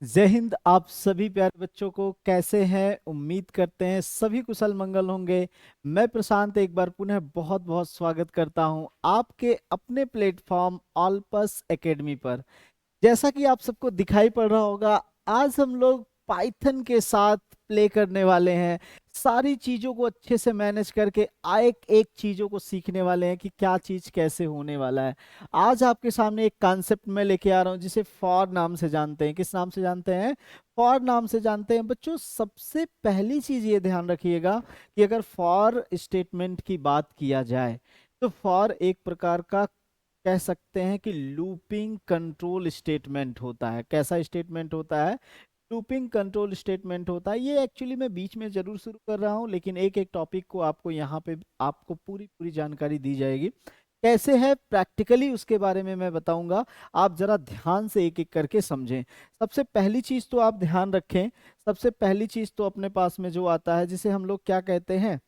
जय हिंद। आप सभी प्यारे बच्चों को कैसे हैं? उम्मीद करते हैं सभी कुशल मंगल होंगे। मैं प्रशांत एक बार पुनः बहुत बहुत स्वागत करता हूं आपके अपने प्लेटफॉर्म ऑलपस एकेडमी पर। जैसा कि आप सबको दिखाई पड़ रहा होगा, आज हम लोग पाइथन के साथ प्ले करने वाले हैं। सारी चीजों को अच्छे से मैनेज करके एक एक चीजों को सीखने वाले हैं कि क्या चीज कैसे होने वाला है। आज आपके सामने एक कॉन्सेप्ट मैं लेके आ रहा हूं जिसे फॉर नाम से जानते हैं। किस नाम से जानते हैं? फॉर नाम से जानते हैं। बच्चों, सबसे पहली चीज ये ध्यान रखिएगा कि अगर फॉर स्टेटमेंट की बात किया जाए तो फॉर एक प्रकार का कह सकते हैं कि लूपिंग कंट्रोल स्टेटमेंट होता है। कैसा स्टेटमेंट होता है? लूपिंग कंट्रोल स्टेटमेंट होता है। ये एक्चुअली मैं बीच में जरूर शुरू कर रहा हूं, लेकिन एक एक टॉपिक को आपको यहाँ पे आपको पूरी पूरी जानकारी दी जाएगी। कैसे है प्रैक्टिकली उसके बारे में मैं बताऊंगा। आप जरा ध्यान से एक एक करके समझें। सबसे पहली चीज तो आप ध्यान रखें। सबसे पहली चीज तो अपने पास में जो आता है जिसे हम लोग क्या कहते हैं,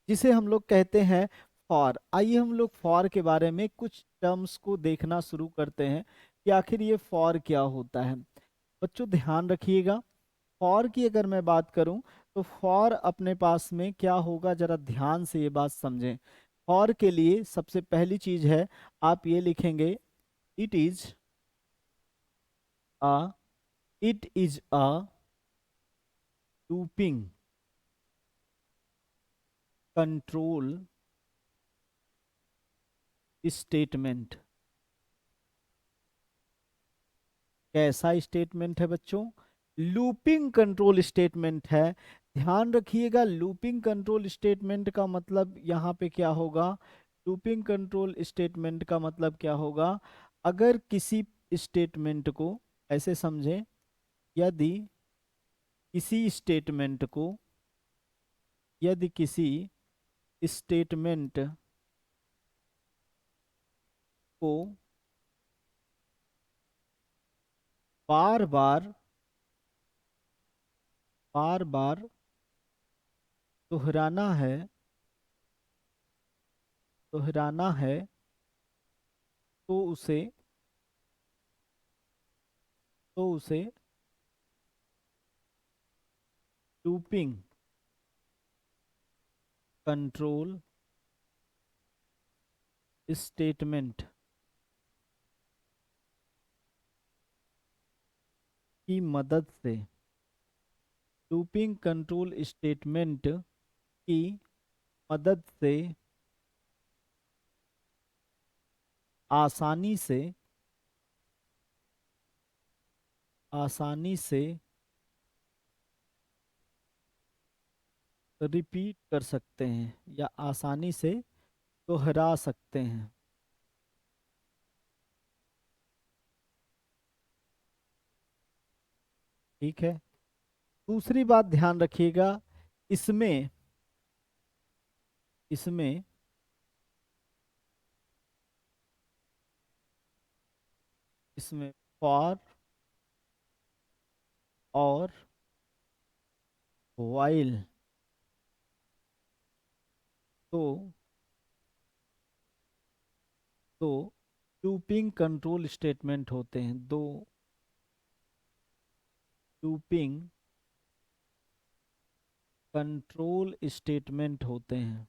जिसे हम लोग कहते हैं फॉर। आइए हम लोग फॉर के बारे में कुछ टर्म्स को देखना शुरू करते हैं कि आखिर ये फॉर क्या होता है। बच्चों ध्यान रखिएगा, फॉर की अगर मैं बात करूं तो फॉर अपने पास में क्या होगा, जरा ध्यान से ये बात समझें। फॉर के लिए सबसे पहली चीज है, आप ये लिखेंगे, it is a it is a looping control statement. कैसा स्टेटमेंट है बच्चों? लूपिंग कंट्रोल स्टेटमेंट है। ध्यान रखिएगा, लूपिंग कंट्रोल स्टेटमेंट का मतलब यहाँ पे क्या होगा? लूपिंग कंट्रोल स्टेटमेंट का मतलब क्या होगा? अगर किसी स्टेटमेंट को ऐसे समझें, यदि किसी स्टेटमेंट को यदि किसी स्टेटमेंट को बार बार बार बार दोहराना है दोहराना है तो उसे लूपिंग कंट्रोल स्टेटमेंट की मदद से लूपिंग कंट्रोल स्टेटमेंट की मदद से आसानी से आसानी से रिपीट कर सकते हैं या आसानी से दोहरा सकते हैं। ठीक है। दूसरी बात ध्यान रखिएगा, इसमें इसमें इसमें फॉर और व्हाइल तो तो लूपिंग कंट्रोल स्टेटमेंट होते हैं। दो लूपिंग कंट्रोल स्टेटमेंट होते हैं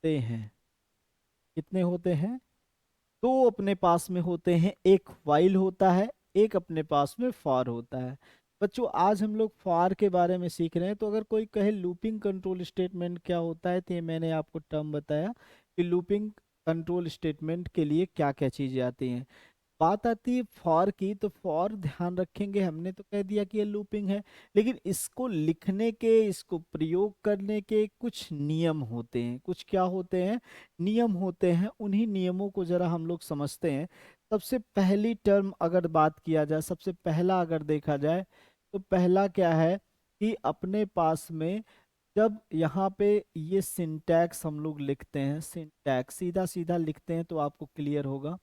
ते हैं कितने होते हैं? दो अपने पास में होते हैं। एक while होता है, एक अपने पास में for होता है। बच्चों, आज हम लोग for के बारे में सीख रहे हैं। तो अगर कोई कहे लूपिंग कंट्रोल स्टेटमेंट क्या होता है, तो ये मैंने आपको टर्म बताया कि लूपिंग कंट्रोल स्टेटमेंट के लिए क्या क्या चीजें आती हैं। बात आती है फॉर की, तो फॉर ध्यान रखेंगे, हमने तो कह दिया कि ये लूपिंग है, लेकिन इसको लिखने के, इसको प्रयोग करने के कुछ नियम होते हैं। कुछ क्या होते हैं? नियम होते हैं। उन्हीं नियमों को जरा हम लोग समझते हैं। सबसे पहली टर्म अगर बात किया जाए, सबसे पहला अगर देखा जाए, तो पहला क्या है कि अपने पास में जब यहाँ पे ये सिंटैक्स हम लोग लिखते हैं, सिंटैक्स सीधा सीधा लिखते हैं तो आपको क्लियर होगा।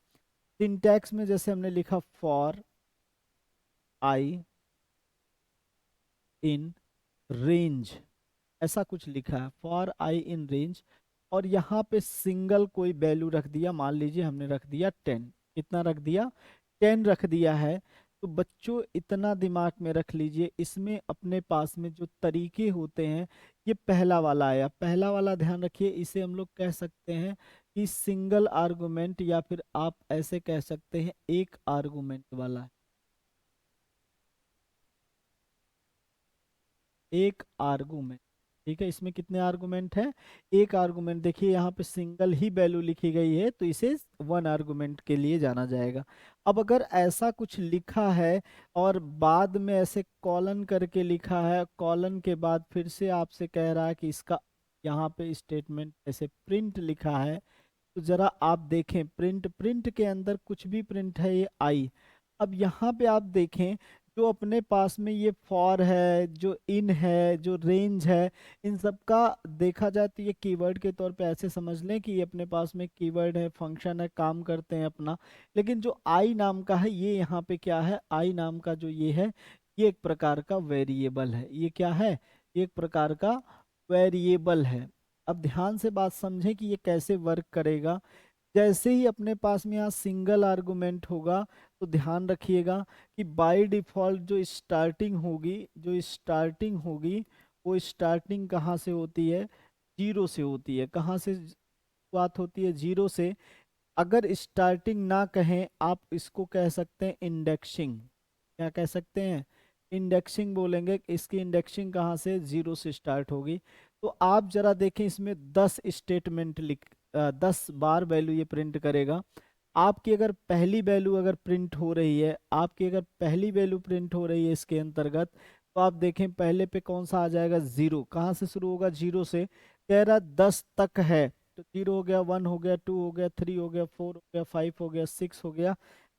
सिंटैक्स में जैसे हमने लिखा फॉर आई इन रेंज, ऐसा कुछ लिखा है, फॉर आई इन रेंज। और यहाँ पे सिंगल कोई वैल्यू रख दिया, मान लीजिए हमने रख दिया 10। कितना रख दिया, 10 रख दिया है। तो बच्चों इतना दिमाग में रख लीजिए, इसमें अपने पास में जो तरीके होते हैं, ये पहला वाला आया, पहला वाला ध्यान रखिए, इसे हम लोग कह सकते हैं कि सिंगल आर्गुमेंट, या फिर आप ऐसे कह सकते हैं एक आर्गुमेंट वाला, एक आर्गुमेंट। ठीक है, इसमें कितने आर्गुमेंट हैं, एक आर्गुमेंट। देखिए यहाँ पे सिंगल ही वैल्यू लिखी गई है, तो इसे वन आर्गुमेंट के लिए जाना जाएगा। अब अगर ऐसा कुछ लिखा है और बाद में ऐसे कॉलन करके लिखा है, कॉलन के बाद फिर से आपसे कह रहा है कि इसका यहाँ पे स्टेटमेंट ऐसे प्रिंट लिखा है, तो जरा आप देखें, प्रिंट, प्रिंट के अंदर कुछ भी प्रिंट है, ये आई। अब यहाँ पे आप देखें, जो अपने पास में ये फॉर है, जो इन है, जो रेंज है, इन सब का देखा जाए तो ये कीवर्ड के तौर पे ऐसे समझ लें कि ये अपने पास में कीवर्ड है, फंक्शन है, काम करते हैं अपना। लेकिन जो आई नाम का है, ये यहाँ पे क्या है, आई नाम का जो ये है, ये एक प्रकार का वेरिएबल है। ये क्या है, ये एक प्रकार का वेरिएबल है। अब ध्यान से बात समझें कि ये कैसे वर्क करेगा। जैसे ही अपने पास में यहाँ सिंगल आर्गुमेंट होगा, तो ध्यान रखिएगा कि बाय डिफॉल्ट जो स्टार्टिंग होगी, जो स्टार्टिंग होगी, वो स्टार्टिंग कहाँ से होती है, जीरो से होती है। कहाँ से बात होती है, जीरो से। अगर स्टार्टिंग ना कहें, आप इसको कह सकते हैं इंडेक्सिंग। क्या कह सकते हैं, इंडेक्सिंग बोलेंगे। इसकी इंडेक्सिंग कहाँ से, जीरो से स्टार्ट होगी। तो आप जरा देखें, इसमें 10 स्टेटमेंट 10 बार वैल्यू ये प्रिंट करेगा। आपकी अगर पहली वैल्यू अगर प्रिंट हो रही है, आपकी अगर पहली वैल्यू प्रिंट हो रही है इसके अंतर्गत, तो आप देखें पहले पे कौन सा आ जाएगा, जीरो। कहाँ से शुरू होगा, जीरो से। कह रहा 10 तक है, तो जीरो हो गया, वन हो गया, टू हो गया, थ्री हो गया, फोर हो गया, फाइव हो गया, सिक्स हो गया।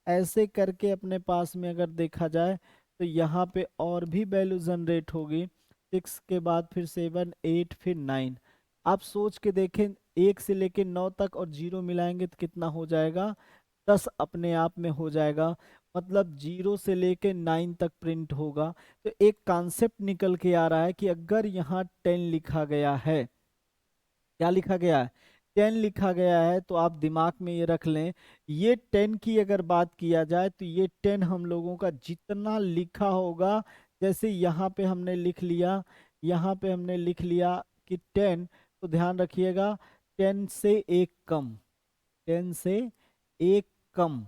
ऐसे करके अपने पास में अगर देखा जाए, तो यहाँ पे और भी वैल्यू जनरेट होगी। सिक्स के बाद फिर सेवन, एट, फिर नाइन। आप सोच के देखें, एक से लेके 9 तक और जीरो मिलाएंगे तो कितना हो जाएगा, 10 अपने आप में हो जाएगा। मतलब जीरो से लेके 9 तक प्रिंट होगा। तो एक कॉन्सेप्ट निकल के आ रहा है कि अगर यहाँ 10 लिखा गया है, क्या लिखा गया है, 10 लिखा गया है, तो आप दिमाग में ये रख लें, ये 10 की अगर बात किया जाए, तो ये 10 हम लोगों का जितना लिखा होगा, जैसे यहाँ पे हमने लिख लिया, यहाँ पे हमने लिख लिया कि 10, तो ध्यान रखिएगा 10 से एक कम, 10 से एक कम,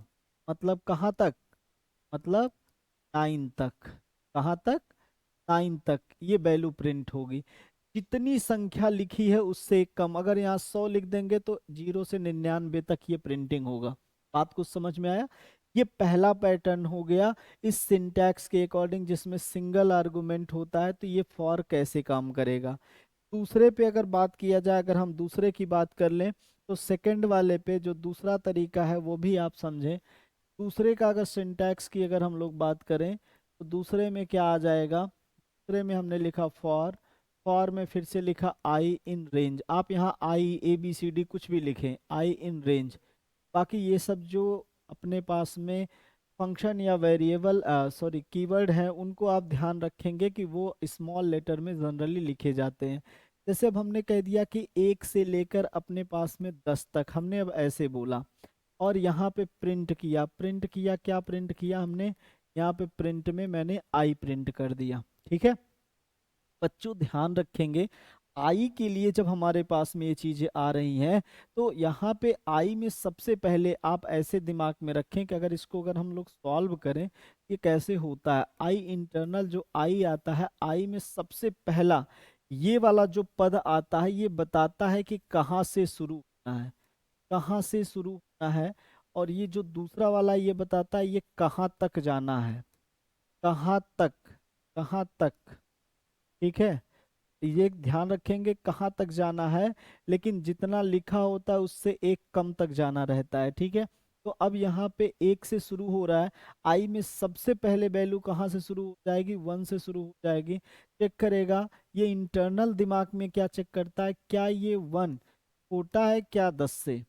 मतलब कहाँ तक, मतलब 9 तक। कहाँ तक, 9 तक ये वैल्यू प्रिंट होगी। जितनी संख्या लिखी है उससे एक कम, अगर यहाँ 100 लिख देंगे तो 0 से 99 तक ये प्रिंटिंग होगा। बात कुछ समझ में आया। ये पहला पैटर्न हो गया इस सिंटैक्स के अकॉर्डिंग, जिसमें सिंगल आर्गुमेंट होता है। तो ये फॉर कैसे काम करेगा। दूसरे पे अगर बात किया जाए, अगर हम दूसरे की बात कर लें, तो सेकंड वाले पे जो दूसरा तरीका है वो भी आप समझें। दूसरे का अगर सिंटैक्स की अगर हम लोग बात करें, तो दूसरे में क्या आ जाएगा, दूसरे में हमने लिखा फॉर, फॉर में फिर से लिखा आई इन रेंज। आप यहाँ आई, ए बी सी डी कुछ भी लिखें, आई इन रेंज। बाकी ये सब जो अपने पास में फंक्शन या वेरिएबल, सॉरी कीवर्ड है, उनको आप ध्यान रखेंगे कि वो स्मॉल लेटर में जनरली लिखे जाते हैं। जैसे अब हमने कह दिया कि एक से लेकर अपने पास में 10 तक, हमने अब ऐसे बोला, और यहाँ पे प्रिंट किया, प्रिंट किया, क्या प्रिंट किया हमने, यहाँ पे प्रिंट में मैंने आई प्रिंट कर दिया। ठीक है, बच्चों ध्यान रखेंगे, आई के लिए जब हमारे पास में ये चीजें आ रही हैं, तो यहाँ पे आई में सबसे पहले आप ऐसे दिमाग में रखें कि अगर इसको अगर हम लोग सॉल्व करें, ये कैसे होता है। आई इंटरनल जो आई आता है, आई में सबसे पहला ये वाला जो पद आता है, ये बताता है कि कहाँ से शुरू होना है, कहाँ से शुरू होना है। और ये जो दूसरा वाला ये बताता है ये कहाँ तक जाना है, कहाँ तक, कहाँ तक। ठीक है, ये ध्यान रखेंगे कहाँ तक जाना है, लेकिन जितना लिखा होता है उससे एक कम तक जाना रहता है। ठीक है, तो अब यहाँ पे एक से शुरू हो रहा है, आई में सबसे पहले वैल्यू कहाँ से शुरू हो जाएगी, वन से शुरू हो जाएगी। चेक करेगा, ये इंटरनल दिमाग में क्या चेक करता है, क्या ये वन छोटा है क्या 10 से,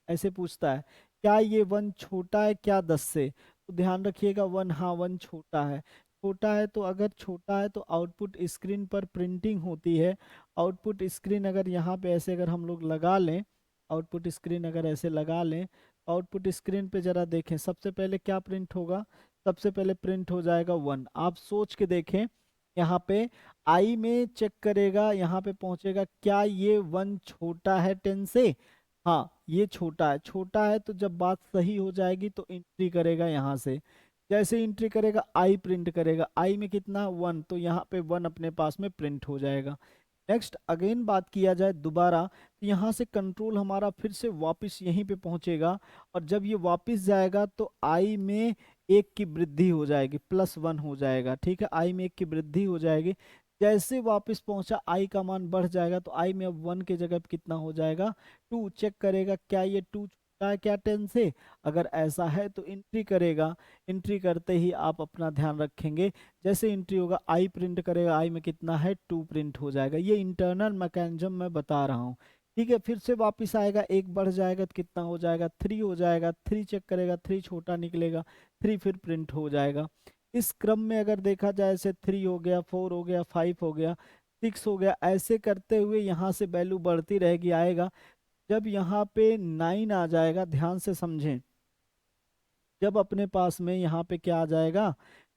ऐसे पूछता है, क्या ये वन छोटा है क्या 10 से। तो ध्यान रखिएगा वन, हाँ वन छोटा है। छोटा है तो अगर छोटा है तो आउटपुट स्क्रीन पर प्रिंटिंग होती है। आउटपुट स्क्रीन अगर यहाँ पे ऐसे अगर हम लोग लगा लें, आउटपुट स्क्रीन अगर ऐसे लगा लें, आउटपुट स्क्रीन पे जरा देखें, सबसे पहले क्या प्रिंट होगा? सबसे पहले प्रिंट हो जाएगा 1। आप सोच के देखें, यहाँ पे आई में चेक करेगा, यहाँ पे पहुंचेगा, क्या ये 1 छोटा है 10 से? हाँ, ये छोटा है। छोटा है तो जब बात सही हो जाएगी तो एंट्री करेगा यहाँ से। जैसे एंट्री करेगा आई प्रिंट करेगा, आई में कितना 1, तो यहाँ पे 1 अपने पास में प्रिंट हो जाएगा। नेक्स्ट अगेन बात किया जाए दोबारा, तो यहाँ से कंट्रोल हमारा फिर से वापस यहीं पे पहुंचेगा, और जब ये वापस जाएगा तो आई में 1 की वृद्धि हो जाएगी, +1 हो जाएगा। ठीक है, आई में 1 की वृद्धि हो जाएगी। जैसे वापस पहुंचा आई का मान बढ़ जाएगा, तो आई में अब 1 के जगह पे कितना हो जाएगा? 2। चेक करेगा क्या ये 2 छोटा है क्या 10 से? अगर ऐसा है तो एंट्री करेगा। एंट्री करते ही आप अपना ध्यान रखेंगे, जैसे एंट्री होगा आई प्रिंट करेगा, आई में कितना है 2 प्रिंट हो जाएगा। ये इंटरनल मैकेनिज्म मैं बता रहा हूँ। ठीक है, फिर से वापस आएगा, 1 बढ़ जाएगा तो कितना हो जाएगा? 3 हो जाएगा। 3 चेक करेगा, 3 छोटा निकलेगा, 3 फिर प्रिंट हो जाएगा। इस क्रम में अगर देखा जाए, ऐसे 3 हो गया, 4 हो गया, 5 हो गया, 6 हो गया, ऐसे करते हुए यहाँ से वैल्यू बढ़ती रहेगी। आएगा जब यहाँ पे 9 आ जाएगा, ध्यान से समझें, जब अपने पास में यहाँ पे क्या आ जाएगा?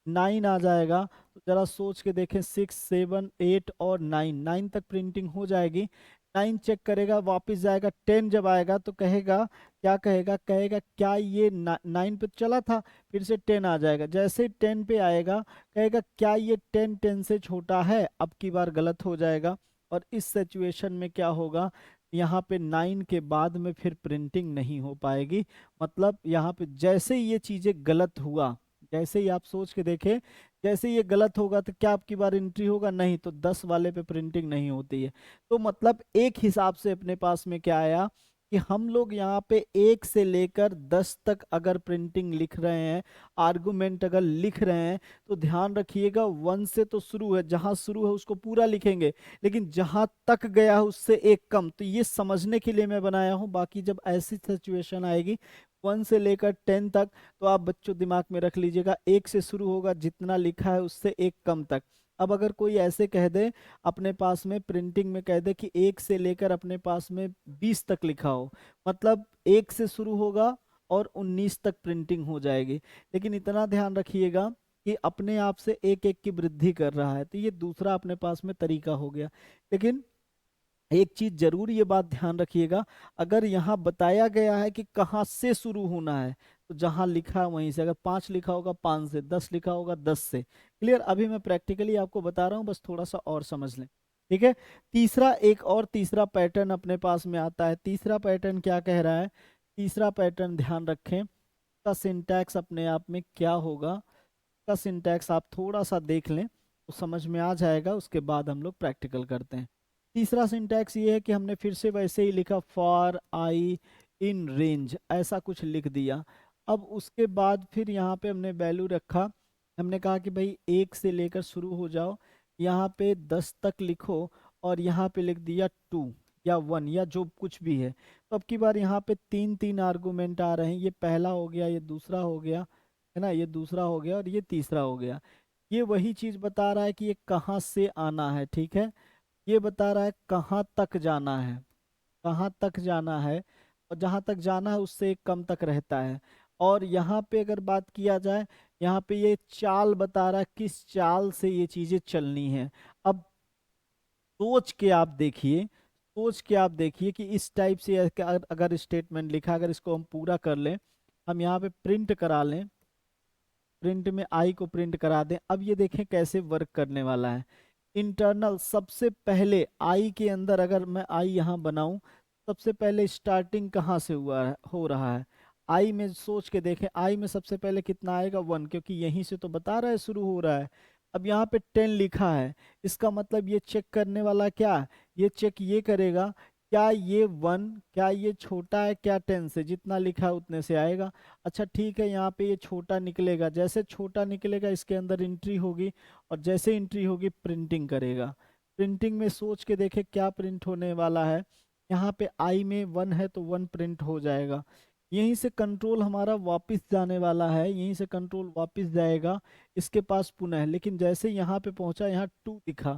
9 आ जाएगा, तो जरा सोच के देखें, 6 7 8 और 9 तक प्रिंटिंग हो जाएगी। 9 चेक करेगा, वापस जाएगा, 10 जब आएगा तो कहेगा, क्या कहेगा? कहेगा क्या ये 9 पे चला था? फिर से 10 आ जाएगा। जैसे 10 पे आएगा, कहेगा क्या ये 10 से छोटा है? अब की बार गलत हो जाएगा, और इस सिचुएशन में क्या होगा? यहाँ पे 9 के बाद में फिर प्रिंटिंग नहीं हो पाएगी। मतलब यहाँ पे जैसे ही ये चीजें गलत हुआ, जैसे ही आप सोच के देखें, जैसे ये गलत होगा तो क्या आपकी बार एंट्री होगा? नहीं, तो 10 वाले पे प्रिंटिंग नहीं होती है। तो मतलब एक हिसाब से अपने पास में क्या आया कि हम लोग यहाँ पे 1 से लेकर 10 तक अगर प्रिंटिंग लिख रहे हैं, आर्गुमेंट अगर लिख रहे हैं, तो ध्यान रखिएगा 1 से तो शुरू है, जहां शुरू है उसको पूरा लिखेंगे, लेकिन जहां तक गया है उससे 1 कम। तो ये समझने के लिए मैं बनाया हूं, बाकी जब ऐसी सिचुएशन आएगी 1 से लेकर 10 तक, तो आप बच्चों दिमाग में रख लीजिएगा, 1 से शुरू होगा, जितना लिखा है उससे 1 कम तक। अब अगर कोई ऐसे कह दे, अपने पास में प्रिंटिंग में कह दे कि 1 से लेकर अपने पास में 20 तक लिखा हो, मतलब 1 से शुरू होगा और 19 तक प्रिंटिंग हो जाएगी। लेकिन इतना ध्यान रखिएगा कि अपने आप से 1 की वृद्धि कर रहा है, तो ये दूसरा अपने पास में तरीका हो गया। लेकिन एक चीज जरूर ये बात ध्यान रखिएगा, अगर यहाँ बताया गया है कि कहाँ से शुरू होना है, तो जहां लिखा है वहीं से। अगर 5 लिखा होगा 5 से, 10 लिखा होगा 10 से। क्लियर? अभी मैं प्रैक्टिकली आपको बता रहा हूँ, बस थोड़ा सा और समझ लें। ठीक है, तीसरा, एक और तीसरा पैटर्न अपने पास में आता है। तीसरा पैटर्न क्या कह रहा है? तीसरा पैटर्न ध्यान रखें, का सिंटैक्स अपने आप में क्या होगा, का सिंटैक्स आप थोड़ा सा देख लें तो समझ में आ जाएगा, उसके बाद हम लोग प्रैक्टिकल करते हैं। तीसरा सिंटैक्स ये है कि हमने फिर से वैसे ही लिखा, फॉर आई इन रेंज, ऐसा कुछ लिख दिया। अब उसके बाद फिर यहाँ पे हमने वैल्यू रखा, हमने कहा कि भाई 1 से लेकर शुरू हो जाओ, यहाँ पे 10 तक लिखो, और यहाँ पे लिख दिया 2 या 1 या जो कुछ भी है। तो अब की बार यहाँ पे 3 आर्गुमेंट आ रहे हैं, ये पहला हो गया, ये दूसरा हो गया, है ना, ये दूसरा हो गया, और ये तीसरा हो गया। ये वही चीज बता रहा है कि ये कहाँ से आना है। ठीक है, ये बता रहा है कहाँ तक जाना है, कहाँ तक जाना है, और जहाँ तक जाना है उससे एक कम तक रहता है। और यहाँ पे अगर बात किया जाए, यहाँ पे ये चाल बता रहा है, किस चाल से ये चीजें चलनी है। अब सोच के आप देखिए, सोच के आप देखिए कि इस टाइप से अगर स्टेटमेंट लिखा, अगर इसको हम पूरा कर लें, हम यहाँ पे प्रिंट करा लें, प्रिंट में आई को प्रिंट करा दें। अब ये देखें कैसे वर्क करने वाला है। इंटरनल, सबसे पहले आई के अंदर अगर मैं आई यहाँ बनाऊं, सबसे पहले स्टार्टिंग कहाँ से हुआ है, हो रहा है? आई में सोच के देखें, आई में सबसे पहले कितना आएगा? 1, क्योंकि यहीं से तो बता रहा है शुरू हो रहा है। अब यहाँ पे 10 लिखा है, इसका मतलब ये चेक करने वाला क्या है? ये चेक ये करेगा, क्या ये 1, क्या ये छोटा है क्या 10 से? जितना लिखा है उतने से आएगा। अच्छा ठीक है, यहाँ पे ये छोटा निकलेगा, जैसे छोटा निकलेगा इसके अंदर एंट्री होगी, और जैसे एंट्री होगी प्रिंटिंग करेगा। प्रिंटिंग में सोच के देखे क्या प्रिंट होने वाला है। यहाँ पे आई में 1 है तो 1 प्रिंट हो जाएगा। यहीं से कंट्रोल हमारा वापस जाने वाला है, यहीं से कंट्रोल वापस जाएगा इसके पास पुनः। लेकिन जैसे यहाँ पे पहुंचा, यहाँ 2 दिखा,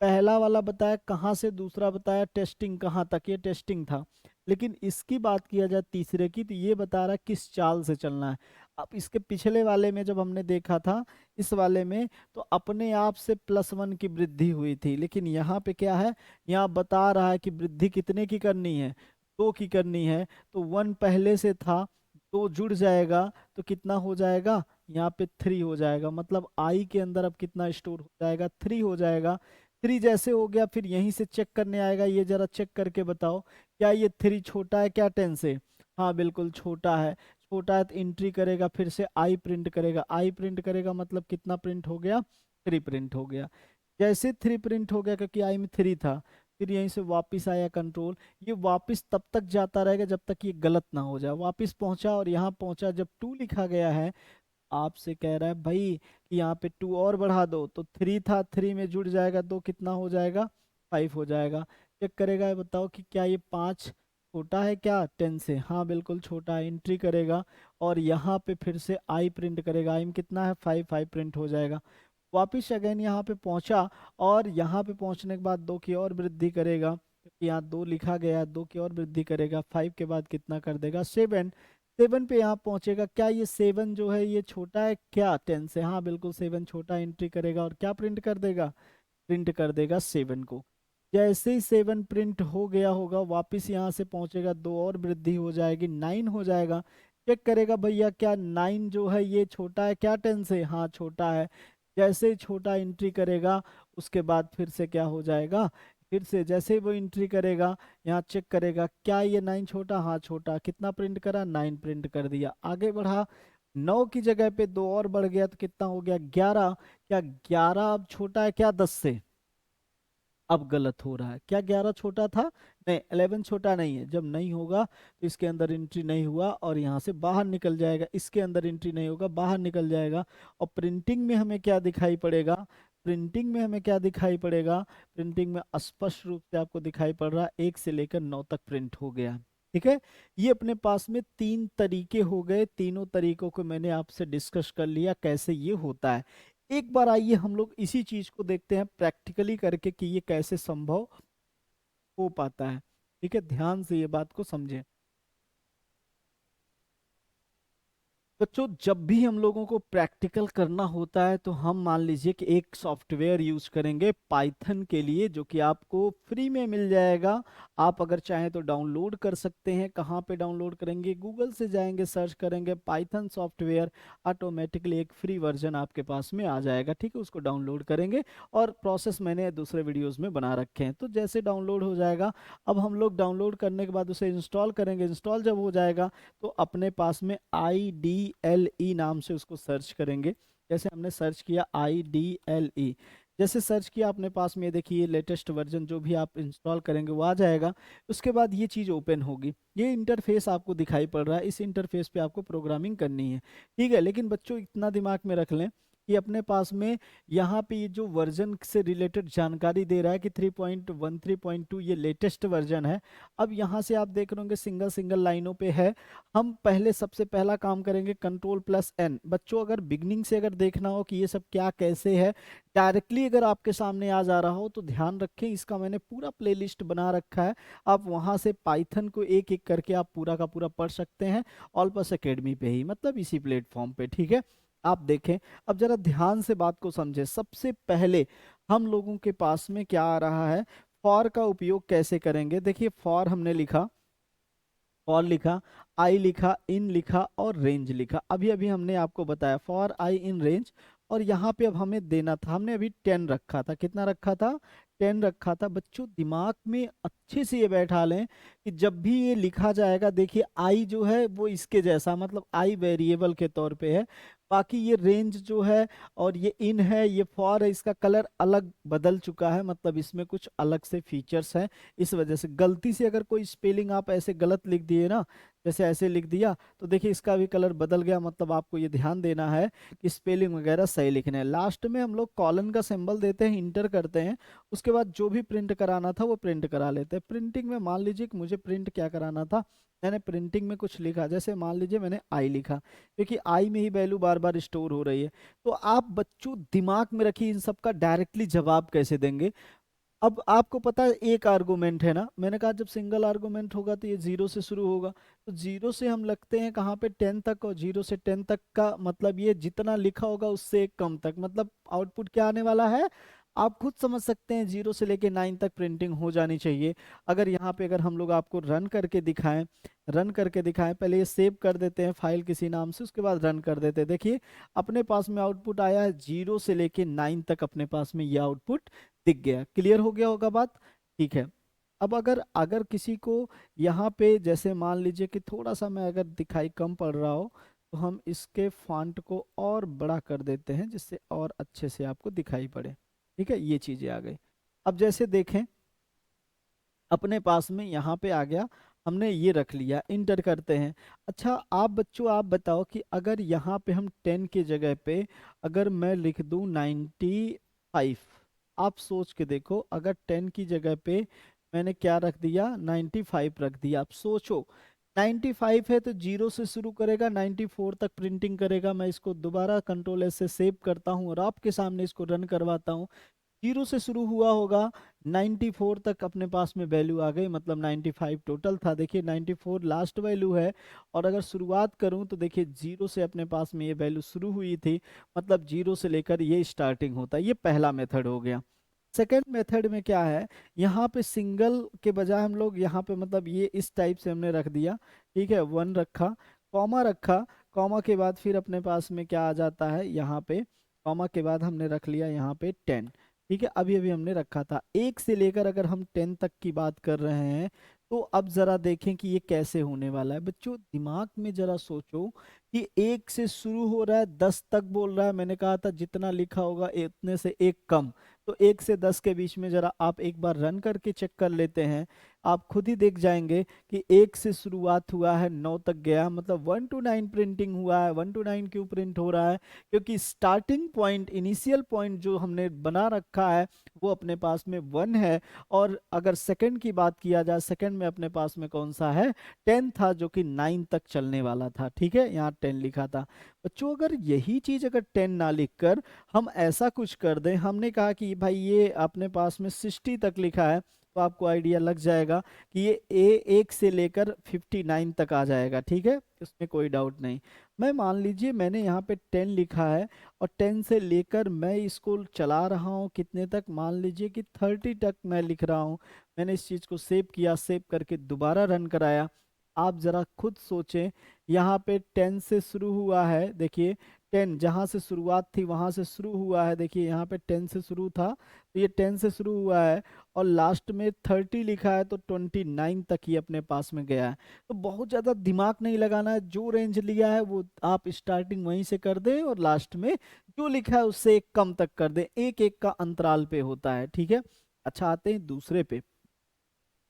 पहला वाला बताया कहाँ से, दूसरा बताया टेस्टिंग कहाँ तक, ये टेस्टिंग था। लेकिन इसकी बात किया जाए तीसरे की, तो ये बता रहा है किस चाल से चलना है। अब इसके पिछले वाले में जब हमने देखा था, इस वाले में तो अपने आप से +1 की वृद्धि हुई थी, लेकिन यहाँ पे क्या है, यहाँ बता रहा है कि वृद्धि कितने की करनी है, 2 की करनी है। तो 1 पहले से था, 2 जुड़ जाएगा तो कितना हो जाएगा, यहाँ पे 3 हो जाएगा। मतलब आई के अंदर अब कितना स्टोर हो जाएगा, 3 हो जाएगा। 3 जैसे हो गया, फिर यहीं से चेक करने आएगा, ये जरा चेक करके बताओ क्या ये 3 छोटा है क्या 10 से। हाँ बिल्कुल छोटा है। छोटा है तो एंट्री करेगा, फिर से आई प्रिंट करेगा, आई प्रिंट करेगा मतलब कितना प्रिंट हो गया, 3 प्रिंट हो गया। जैसे 3 प्रिंट हो गया, क्योंकि आई में 3 था, फिर यहीं से वापस आया कंट्रोल। ये वापस तब तक जाता रहेगा जब तक ये गलत ना हो जाए। वापस पहुंचा और यहाँ पहुंचा, जब 2 लिखा गया है, आपसे कह रहा है भाई कि यहाँ पे 2 और बढ़ा दो, तो 3 था, 3 में जुड़ जाएगा, 2 कितना हो जाएगा, 5 हो जाएगा। चेक करेगा, बताओ कि क्या ये 5 छोटा है क्या 10 से। हाँ बिल्कुल छोटा है, एंट्री करेगा और यहाँ पे फिर से आई प्रिंट करेगा, आई में कितना है 5, 5 प्रिंट हो जाएगा। वापिस अगेन यहाँ पे पहुंचा और यहाँ पे पहुंचने के बाद 2 की और वृद्धि करेगा, क्योंकि यहाँ 2 लिखा गया है, 2 की और वृद्धि करेगा, 5 के बाद कितना कर देगा 7। 7 पे यहाँ पहुंचेगा, क्या ये 7 जो है ये छोटा है क्या 10 से। हाँ बिल्कुल 7 छोटा, एंट्री करेगा और क्या प्रिंट कर देगा, प्रिंट कर देगा 7 को। जैसे ही 7 प्रिंट हो गया होगा, वापस यहाँ से पहुंचेगा, 2 और वृद्धि हो जाएगी, 9 हो जाएगा। चेक करेगा भैया क्या 9 जो है ये छोटा है क्या 10 से। हाँ छोटा है। जैसे ही छोटा एंट्री करेगा, उसके बाद फिर से क्या हो जाएगा, फिर से जैसे ही वो एंट्री करेगा, यहाँ चेक करेगा क्या ये 9 छोटा, हाँ छोटा, कितना प्रिंट करा 9 प्रिंट कर दिया। आगे बढ़ा, 9 की जगह पे 2 और बढ़ गया तो कितना हो गया 11। क्या 11 अब छोटा है क्या 10 से। अब गलत हो रहा है, क्या 11 छोटा था, नहीं 11 छोटा नहीं है। जब नहीं होगा तो इसके अंदर एंट्री नहीं हुआ और यहाँ से बाहर निकल जाएगा, इसके अंदर एंट्री नहीं होगा, बाहर निकल जाएगा। और प्रिंटिंग में हमें क्या दिखाई पड़ेगा, प्रिंटिंग में हमें क्या दिखाई पड़ेगा, प्रिंटिंग में स्पष्ट रूप से आपको दिखाई पड़ रहा है 1 से लेकर 9 तक प्रिंट हो गया। ठीक है, ये अपने पास में 3 तरीके हो गए, तीनों तरीकों को मैंने आपसे डिस्कस कर लिया कैसे ये होता है। एक बार आइए हम लोग इसी चीज को देखते हैं प्रैक्टिकली करके कि ये कैसे संभव हो पाता है। ठीक है, ध्यान से ये बात को समझें बच्चों। जब भी हम लोगों को प्रैक्टिकल करना होता है तो हम मान लीजिए कि एक सॉफ्टवेयर यूज करेंगे पाइथन के लिए, जो कि आपको फ्री में मिल जाएगा। आप अगर चाहें तो डाउनलोड कर सकते हैं। कहाँ पे डाउनलोड करेंगे, गूगल से जाएंगे, सर्च करेंगे पाइथन सॉफ्टवेयर, ऑटोमेटिकली एक फ्री वर्जन आपके पास में आ जाएगा। ठीक है, उसको डाउनलोड करेंगे और प्रोसेस मैंने दूसरे वीडियोज में बना रखे हैं। तो जैसे डाउनलोड हो जाएगा, अब हम लोग डाउनलोड करने के बाद उसे इंस्टॉल करेंगे। इंस्टॉल जब हो जाएगा तो अपने पास में IDLE नाम से उसको सर्च करेंगे। जैसे हमने सर्च किया IDLE, जैसे सर्च किया अपने पास में, देखिए लेटेस्ट वर्जन जो भी आप इंस्टॉल करेंगे वो आ जाएगा। उसके बाद ये चीज़ ओपन होगी, ये इंटरफेस आपको दिखाई पड़ रहा है, इस इंटरफेस पे आपको प्रोग्रामिंग करनी है। ठीक है, लेकिन बच्चों इतना दिमाग में रख लें कि अपने पास में यहाँ पे ये जो वर्जन से रिलेटेड जानकारी दे रहा है कि 3.13.2 ये लेटेस्ट वर्जन है। अब यहाँ से आप देख रहे होंगे सिंगल सिंगल लाइनों पे है। हम पहले सबसे पहला काम करेंगे Ctrl+N। बच्चों अगर बिगनिंग से अगर देखना हो कि ये सब क्या कैसे है, डायरेक्टली अगर आपके सामने आ जा रहा हो तो ध्यान रखें, इसका मैंने पूरा प्लेलिस्ट बना रखा है। आप वहाँ से पाइथन को एक एक करके आप पूरा का पूरा पढ़ सकते हैं, ऑलपस एकेडमी पे ही, मतलब इसी प्लेटफॉर्म पे। ठीक है, आप देखें, अब जरा ध्यान से बात को समझें। सबसे पहले हम लोगों के पास में क्या आ रहा है, फॉर का उपयोग कैसे करेंगे। देखिए फॉर हमने लिखा, फॉर लिखा, आई लिखा, इन लिखा और रेंज लिखा। अभी अभी हमने आपको बताया फॉर आई इन रेंज। और यहाँ पे अब हमें देना था, हमने अभी 10 रखा था, कितना रखा था 10 रखा था। बच्चों दिमाग में अच्छे से ये बैठा लें कि जब भी ये लिखा जाएगा, देखिए आई जो है वो इसके जैसा, मतलब आई वेरिएबल के तौर पे है। बाकी ये रेंज जो है और ये इन है, ये फॉर है, इसका कलर अलग बदल चुका है, मतलब इसमें कुछ अलग से फीचर्स हैं। इस वजह से गलती से अगर कोई स्पेलिंग आप ऐसे गलत लिख दिए ना, जैसे ऐसे लिख दिया, तो देखिए इसका भी कलर बदल गया। मतलब आपको ये ध्यान देना है कि स्पेलिंग वगैरह सही लिखना है। लास्ट में हम लोग कॉलन का सिंबल देते हैं, इंटर करते हैं, उसके बाद जो भी प्रिंट कराना था वो प्रिंट करा लेते हैं। प्रिंटिंग में मान लीजिए कि मुझे प्रिंट क्या कराना था, मैंने प्रिंटिंग में कुछ लिखा, जैसे मान लीजिए मैंने आई लिखा, क्योंकि आई में ही वैल्यू बार बार स्टोर हो रही है। तो आप बच्चों दिमाग में रखिए इन सब का डायरेक्टली जवाब कैसे देंगे। अब आपको पता है एक आर्गुमेंट है ना, मैंने कहा जब सिंगल आर्गुमेंट होगा तो ये जीरो से शुरू होगा, तो जीरो से हम लगते हैं कहाँ पे, 10 तक, और जीरो से 10 तक का मतलब ये जितना लिखा होगा उससे एक कम तक, मतलब आउटपुट क्या आने वाला है, आप खुद समझ सकते हैं, जीरो से लेके 9 तक प्रिंटिंग हो जानी चाहिए। अगर यहाँ पे अगर हम लोग आपको रन करके दिखाएं, पहले ये सेव कर देते हैं फाइल किसी नाम से, उसके बाद रन कर देते हैं। देखिए अपने पास में आउटपुट आया है, जीरो से लेके 9 तक अपने पास में ये आउटपुट दिख गया। क्लियर हो गया होगा बात, ठीक है। अब अगर अगर किसी को यहाँ पे जैसे मान लीजिए कि थोड़ा सा मैं अगर दिखाई कम पड़ रहा हो, तो हम इसके फॉन्ट को और बड़ा कर देते हैं जिससे और अच्छे से आपको दिखाई पड़े। ठीक है, ये चीजें आ गई। अब जैसे देखें अपने पास में यहाँ पे आ गया, हमने ये रख लिया, इंटर करते हैं। अच्छा आप बच्चों आप बताओ कि अगर यहाँ पे हम 10 की जगह पे अगर मैं लिख दूं 95, आप सोच के देखो, अगर 10 की जगह पे मैंने क्या रख दिया, 95 रख दिया। आप सोचो 95 है तो जीरो से शुरू करेगा, 94 तक प्रिंटिंग करेगा। मैं इसको दोबारा कंट्रोल एस से सेव करता हूँ और आपके सामने इसको रन करवाता हूँ। जीरो से शुरू हुआ होगा, 94 तक अपने पास में वैल्यू आ गई, मतलब 95 टोटल था। देखिए 94 लास्ट वैल्यू है, और अगर शुरुआत करूं तो देखिए जीरो से अपने पास में ये वैल्यू शुरू हुई थी, मतलब जीरो से लेकर ये स्टार्टिंग होता है। ये पहला मेथड हो गया। सेकेंड मेथड में क्या है, यहाँ पे सिंगल के बजाय हम लोग यहाँ पे मतलब ये इस टाइप से हमने रख दिया, ठीक है, वन रखा, कॉमा रखा, कॉमा के बाद फिर अपने पास में क्या आ जाता है यहाँ पे, कॉमा के बाद हमने रख लिया यहाँ पे 10। ठीक है, अभी अभी हमने रखा था। एक से लेकर अगर हम 10 तक की बात कर रहे हैं, तो अब जरा देखें कि ये कैसे होने वाला है। बच्चों दिमाग में जरा सोचो कि एक से शुरू हो रहा है, 10 तक बोल रहा है, मैंने कहा था जितना लिखा होगा इतने से एक कम, तो एक से 10 के बीच में जरा आप एक बार रन करके चेक कर लेते हैं, आप खुद ही देख जाएंगे कि एक से शुरुआत हुआ है 9 तक गया, मतलब 1 to 9 प्रिंटिंग हुआ है। 1 to 9 क्यों प्रिंट हो रहा है, क्योंकि स्टार्टिंग पॉइंट, इनिशियल पॉइंट जो हमने बना रखा है वो अपने पास में 1 है। और अगर सेकंड की बात किया जाए, सेकंड में अपने पास में कौन सा है, 10 था, जो कि 9 तक चलने वाला था। ठीक है, यहाँ 10 लिखा था। बच्चों अगर यही चीज अगर 10 ना लिखकर हम ऐसा कुछ कर दें, हमने कहा कि भाई ये अपने पास में 60 तक लिखा है, तो आपको आइडिया लग जाएगा कि ये एक से लेकर 59 तक आ जाएगा। ठीक है, इसमें कोई डाउट नहीं। मैं मान लीजिए मैंने यहाँ पे 10 लिखा है, और 10 से लेकर मैं इसको चला रहा हूँ कितने तक, मान लीजिए कि 30 तक मैं लिख रहा हूँ। मैंने इस चीज़ को सेव किया, सेव करके दोबारा रन कराया। आप जरा खुद सोचें, यहाँ पे 10 से शुरू हुआ है, देखिए 10 जहाँ से शुरुआत थी वहाँ से शुरू हुआ है, देखिए यहाँ पे 10 से शुरू था, तो ये 10 से शुरू हुआ है, और लास्ट में 30 लिखा है, तो 29 तक ही अपने पास में गया है। तो बहुत ज़्यादा दिमाग नहीं लगाना है, जो रेंज लिया है वो आप स्टार्टिंग वहीं से कर दें, और लास्ट में जो लिखा है उससे एक कम तक कर दें, एक एक का अंतराल पे होता है। ठीक है, अच्छा आते हैं दूसरे पे।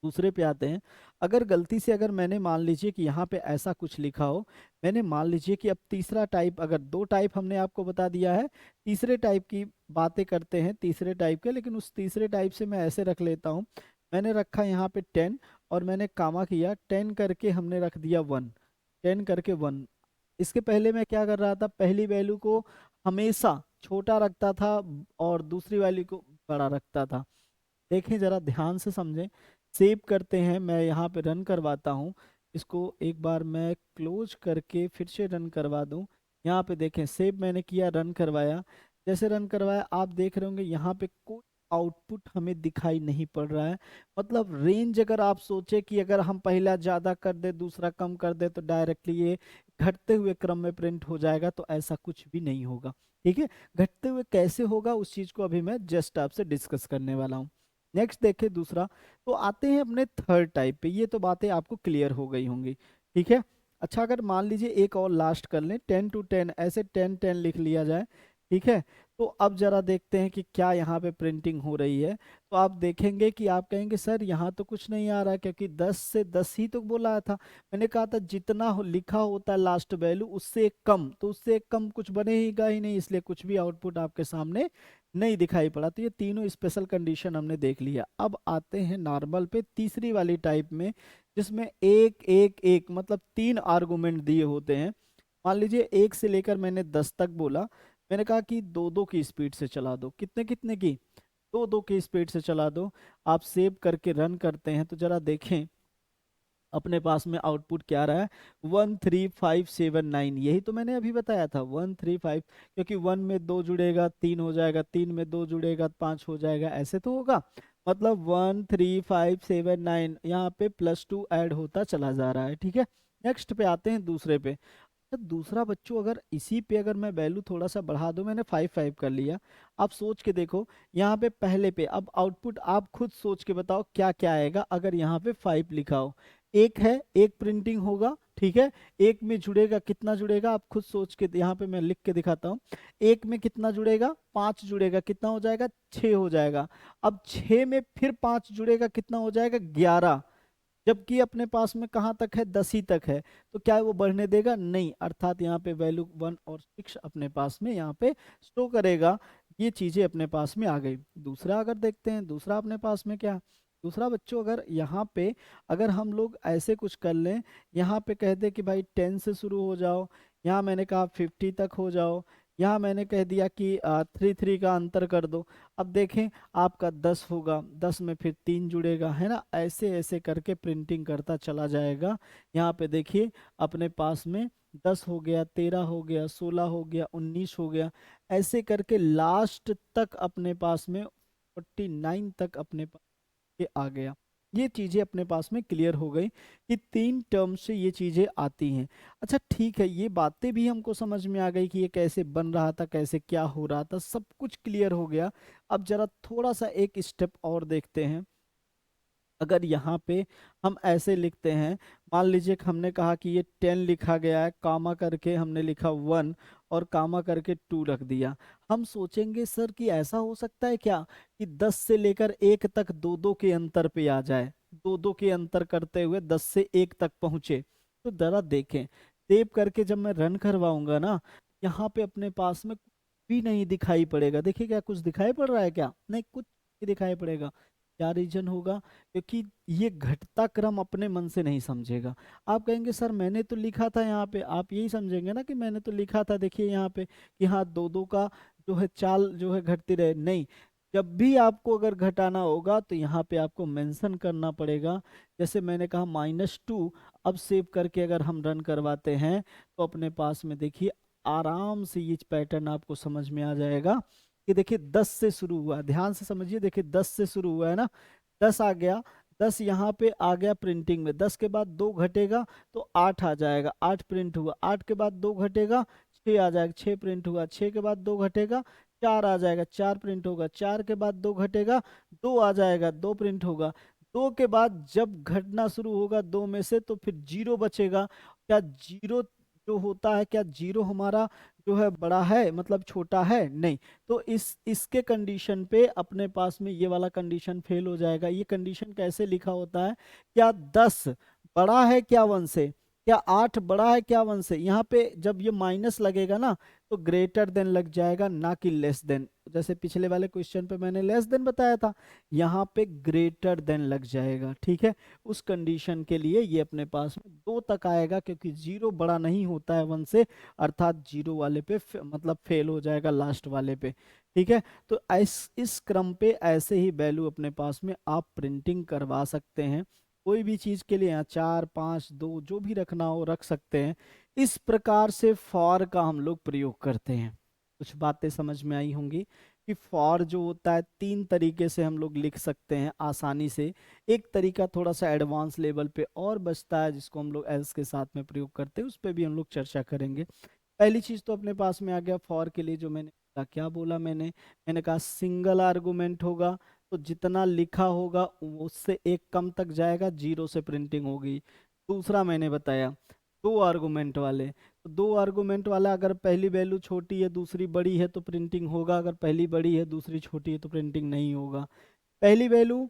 दूसरे पे आते हैं, अगर गलती से अगर मैंने मान लीजिए कि यहाँ पे ऐसा कुछ लिखा हो, मैंने मान लीजिए कि अब तीसरा टाइप, अगर दो टाइप हमने आपको बता दिया है, तीसरे टाइप की बातें करते हैं, तीसरे टाइप के, लेकिन उस तीसरे टाइप से मैं ऐसे रख लेता हूँ। मैंने रखा यहाँ पे 10, और मैंने कामा किया, 10 करके हमने रख दिया 1, 10 करके 1। इसके पहले मैं क्या कर रहा था, पहली वैल्यू को हमेशा छोटा रखता था और दूसरी वैल्यू को बड़ा रखता था। देखें जरा ध्यान से समझें, सेव करते हैं, मैं यहाँ पे रन करवाता हूँ, इसको एक बार मैं क्लोज करके फिर से रन करवा दूँ। यहाँ पे देखें सेव मैंने किया, रन करवाया, जैसे रन करवाया आप देख रहे होंगे यहाँ पे कोई आउटपुट हमें दिखाई नहीं पड़ रहा है। मतलब रेंज अगर आप सोचे कि अगर हम पहला ज़्यादा कर दे दूसरा कम कर दे तो डायरेक्टली ये घटते हुए क्रम में प्रिंट हो जाएगा, तो ऐसा कुछ भी नहीं होगा। ठीक है, घटते हुए कैसे होगा उस चीज़ को अभी मैं जस्ट आपसे डिस्कस करने वाला हूँ। नेक्स्ट देखें दूसरा, तो आते हैं अपने थर्ड टाइप पे। ये तो बातें आपको क्लियर हो गई होंगी, ठीक है। अच्छा अगर मान लीजिए एक और लास्ट कर लें, 10 to 10 ऐसे 10 10 लिख लिया जाए, ठीक है। तो अब जरा देखते हैं कि क्या यहाँ पे प्रिंटिंग हो रही है। तो आप देखेंगे कि आप कहेंगे सर यहाँ तो कुछ नहीं आ रहा है, क्योंकि 10 से 10 ही तो बोला था। मैंने कहा था जितना लिखा होता है लास्ट वैल्यू उससे एक कम, तो उससे एक कम कुछ बनेगा ही नहीं, इसलिए कुछ भी आउटपुट आपके सामने नहीं दिखाई पड़ा। तो ये तीनों स्पेशल कंडीशन हमने देख लिया। अब आते हैं नॉर्मल पे, तीसरी वाली टाइप में, जिसमें एक एक एक मतलब 3 आर्गुमेंट दिए होते हैं। मान लीजिए 1 से लेकर मैंने 10 तक बोला, मैंने कहा कि दो दो की स्पीड से चला दो, कितने कितने की, दो दो की स्पीड से चला दो। आप सेव करके रन करते हैं तो जरा देखें अपने पास में आउटपुट क्या रहा है, 13579। यही तो मैंने अभी बताया था 135, क्योंकि 1 में 2 जुड़ेगा 3 हो जाएगा, 3 में 2 जुड़ेगा 5 हो जाएगा, ऐसे तो होगा। मतलब 13579 यहाँ पे +2 ऐड होता चला जा रहा है। ठीक है, नेक्स्ट पे आते हैं दूसरे पे। तो दूसरा बच्चों अगर इसी पे अगर मैं वैल्यू थोड़ा सा बढ़ा दूं, मैंने 5 कर लिया। आप सोच के देखो यहाँ पे पहले पे, अब आउटपुट आप खुद सोच के बताओ क्या क्या आएगा अगर यहाँ पे 5 लिखा हो। एक है, एक प्रिंटिंग होगा। ठीक है, एक में जुड़ेगा, कितना जुड़ेगा आप खुद सोच के, यहाँ पे मैं लिख के दिखाता हूँ। एक में कितना जुड़ेगा, 5 जुड़ेगा, कितना हो जाएगा, 6 हो जाएगा। अब 6 में फिर 5 जुड़ेगा, कितना हो जाएगा, 11। जबकि अपने पास में कहाँ तक है, 10 ही तक है। तो क्या वो बढ़ने देगा, नहीं। अर्थात यहाँ पे वैल्यू 1 और 6 अपने पास में यहाँ पे स्टोर करेगा। ये चीजें अपने पास में आ गई। दूसरा अगर देखते हैं, दूसरा अपने पास में क्या, दूसरा बच्चों अगर यहाँ पे अगर हम लोग ऐसे कुछ कर लें, यहाँ पे कह दे कि भाई 10 से शुरू हो जाओ, यहाँ मैंने कहा 50 तक हो जाओ, यहाँ मैंने कह दिया कि 3 का अंतर कर दो। अब देखें आपका 10 होगा, 10 में फिर 3 जुड़ेगा, है ना। ऐसे ऐसे करके प्रिंटिंग करता चला जाएगा। यहाँ पे देखिए अपने पास में 10 हो गया, 13 हो गया, 16 हो गया, 19 हो गया, ऐसे करके लास्ट तक अपने पास में 49 तक अपने पास ये आ गया। ये चीजें अपने पास में क्लियर हो गई कि 3 टर्म से ये चीजें आती हैं। अच्छा ठीक है, ये बातें भी हमको समझ में आ गई कि ये कैसे बन रहा था, कैसे क्या हो रहा था, सब कुछ क्लियर हो गया। अब जरा थोड़ा सा एक स्टेप और देखते हैं। अगर यहाँ पे हम ऐसे लिखते हैं, मान लीजिए कि हमने कहा कि ये 10 लिखा गया है, कामा करके हमने लिखा 1 और कामा करके 2 रख दिया। हम सोचेंगे सर कि ऐसा हो सकता है क्या कि 10 से लेकर 1 तक दो दो के अंतर पे आ जाए, दो दो के अंतर करते हुए 10 से 1 तक पहुंचे। तो जरा देखें, सेव करके जब मैं रन करवाऊंगा ना, यहाँ पे अपने पास में कुछ भी नहीं दिखाई पड़ेगा। देखिए क्या कुछ दिखाई पड़ रहा है, क्या नहीं, कुछ नहीं दिखाई पड़ेगा। क्या रीजन होगा, क्योंकि ये घटता क्रम अपने मन से नहीं समझेगा। आप कहेंगे सर मैंने तो लिखा था यहाँ पे, आप यही समझेंगे ना कि मैंने तो लिखा था, देखिए यहाँ पे कि हाँ दो दो का जो है चाल जो है घटती रहे, नहीं। जब भी आपको अगर घटाना होगा तो यहाँ पे आपको मेंशन करना पड़ेगा। जैसे मैंने कहा -2। अब सेव करके अगर हम रन करवाते हैं तो अपने पास में देखिए आराम से ये पैटर्न आपको समझ में आ जाएगा कि देखिए 10 से शुरू हुआ, ध्यान से समझिए, देखिए 10 से शुरू हुआ है ना, 10 आ गया, 10 यहाँ पे आ गया प्रिंटिंग में, 10 के बाद 2 घटेगा तो 8 आ जाएगा, 8 प्रिंट हुआ, 8 के बाद 2 घटेगा 6 आ जाएगा, 6 प्रिंट हुआ, 6 के बाद 2 घटेगा 4 आ जाएगा, 4 प्रिंट होगा, 4 के बाद 2 घटेगा 2 आ जाएगा, 2 प्रिंट होगा, 2 के बाद जब घटना शुरू होगा 2 में से तो फिर 0 बचेगा। क्या जीरो जो होता है, क्या जीरो हमारा जो है बड़ा है, मतलब छोटा है, नहीं। तो इसके कंडीशन पे अपने पास में ये वाला कंडीशन फेल हो जाएगा। ये कंडीशन कैसे लिखा होता है, क्या 10 बड़ा है क्या 1 से, क्या 8 बड़ा है क्या 1 से। यहाँ पे जब ये माइनस लगेगा ना तो ग्रेटर देन लग जाएगा, ना कि लेस देन। जैसे पिछले वाले क्वेश्चन पे मैंने लेस देन बताया था, यहाँ पे ग्रेटर देन लग जाएगा। ठीक है, उस कंडीशन के लिए ये अपने पास में 2 तक आएगा, क्योंकि 0 बड़ा नहीं होता है 1 से, अर्थात 0 वाले पे मतलब फेल हो जाएगा लास्ट वाले पे। ठीक है, तो इस क्रम पे ऐसे ही वैल्यू अपने पास में आप प्रिंटिंग करवा सकते हैं। कोई भी चीज के लिए यहाँ 4 5 2 जो भी रखना हो रख सकते हैं। इस प्रकार से फॉर का हम लोग प्रयोग करते हैं। कुछ बातें समझ में आई होंगी कि फॉर जो होता है 3 तरीके से हम लोग लिख सकते हैं आसानी से। एक तरीका थोड़ा सा एडवांस लेवल पे और बचता है जिसको हम लोग एल्स के साथ में प्रयोग करते हैं, उस पर भी हम लोग चर्चा करेंगे। पहली चीज तो अपने पास में आ गया फॉर के लिए, जो मैंने क्या बोला, मैंने कहा सिंगल आर्गुमेंट होगा तो जितना लिखा होगा उससे एक कम तक जाएगा, 0 से प्रिंटिंग होगी। दूसरा मैंने बताया 2 आर्गुमेंट वाले, तो 2 आर्गुमेंट वाला अगर पहली वैल्यू छोटी है दूसरी बड़ी है तो प्रिंटिंग होगा, अगर पहली बड़ी है दूसरी छोटी है तो प्रिंटिंग नहीं होगा। पहली वैल्यू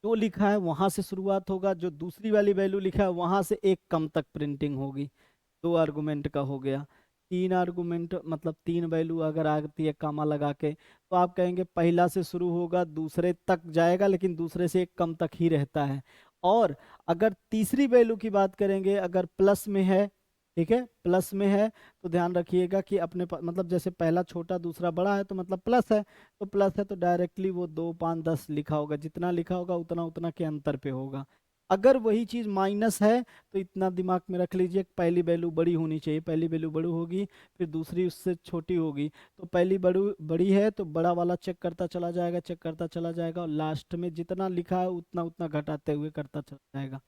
जो लिखा है वहां से शुरुआत होगा, जो दूसरी वाली वैल्यू लिखा है वहां से एक कम तक प्रिंटिंग होगी। 2 आर्गुमेंट का हो गया। 3 आर्गुमेंट मतलब 3 वैल्यू अगर आती है कामा लगा के, तो आप कहेंगे पहला से शुरू होगा दूसरे तक जाएगा, लेकिन दूसरे से एक कम तक ही रहता है। और अगर तीसरी वैल्यू की बात करेंगे, अगर प्लस में है, ठीक है, प्लस में है तो ध्यान रखिएगा कि अपने मतलब जैसे पहला छोटा दूसरा बड़ा है तो मतलब प्लस है, तो प्लस है तो डायरेक्टली वो 2 5 10 लिखा होगा, जितना लिखा होगा उतना उतना के अंतर पे होगा। अगर वही चीज माइनस है तो इतना दिमाग में रख लीजिए, पहली वैल्यू बड़ी होनी चाहिए, पहली वैल्यू बड़ी होगी, फिर दूसरी उससे छोटी होगी, तो पहली बड़ी है तो बड़ा वाला चेक करता चला जाएगा, चेक करता चला जाएगा, और लास्ट में जितना लिखा है उतना उतना घटाते हुए करता चला जाएगा।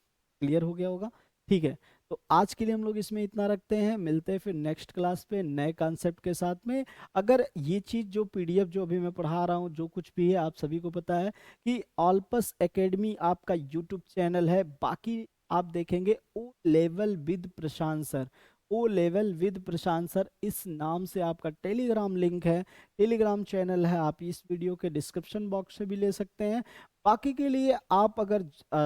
क्लियर हो गया होगा? ठीक है, तो आज के लिए हम लोग इसमें इतना रखते हैं, मिलते हैं फिर नेक्स्ट क्लास पे नए कॉन्सेप्ट के साथ में। अगर ये चीज़ जो पीडीएफ जो अभी मैं पढ़ा रहा हूँ, जो कुछ भी है, आप सभी को पता है कि ऑलपस एकेडमी आपका यूट्यूब चैनल है, बाकी आप देखेंगे O level with Prashant sir, O level with Prashant sir इस नाम से आपका टेलीग्राम लिंक है, टेलीग्राम चैनल है, आप इस वीडियो के डिस्क्रिप्शन बॉक्स से भी ले सकते हैं। बाकी के लिए आप अगर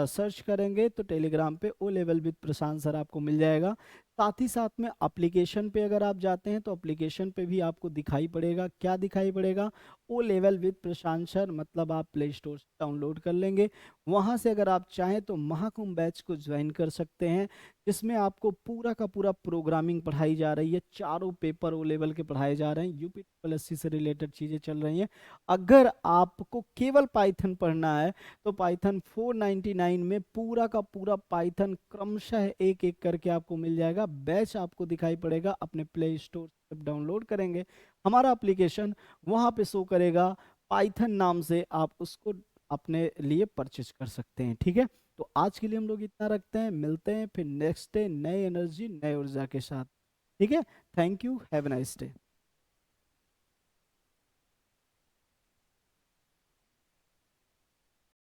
सर्च करेंगे तो टेलीग्राम पे O level with Prashant sir आपको मिल जाएगा। साथ ही साथ में एप्लीकेशन पे अगर आप जाते हैं तो एप्लीकेशन पे भी आपको दिखाई पड़ेगा, क्या दिखाई पड़ेगा, O level with Prashant sir, मतलब आप प्ले स्टोर से डाउनलोड कर लेंगे। वहाँ से अगर आप चाहें तो महाकुंभ बैच को ज्वाइन कर सकते हैं, जिसमें आपको पूरा का पूरा प्रोग्रामिंग पढ़ाई जा रही है, चारों पेपर ओ लेवल के पढ़ाए जा रहे हैं, यूपी एससी से रिलेटेड चीज़ें चल रही हैं। अगर आपको केवल पाइथन पढ़ना है तो पाइथन 499 में पूरा का पूरा पाइथन क्रमशः एक एक करके आपको मिल जाएगा, बैच आपको दिखाई पड़ेगा, अपने प्ले स्टोर से डाउनलोड करेंगे हमारा एप्लीकेशन, वहां पे शो करेगा पाइथन नाम से, आप उसको अपने लिए परचेज कर सकते हैं। ठीक है, तो आज के लिए हम लोग इतना रखते हैं, मिलते हैं फिर नेक्स्ट डे नए एनर्जी नए ऊर्जा के साथ। ठीक है, thank you, have a nice day.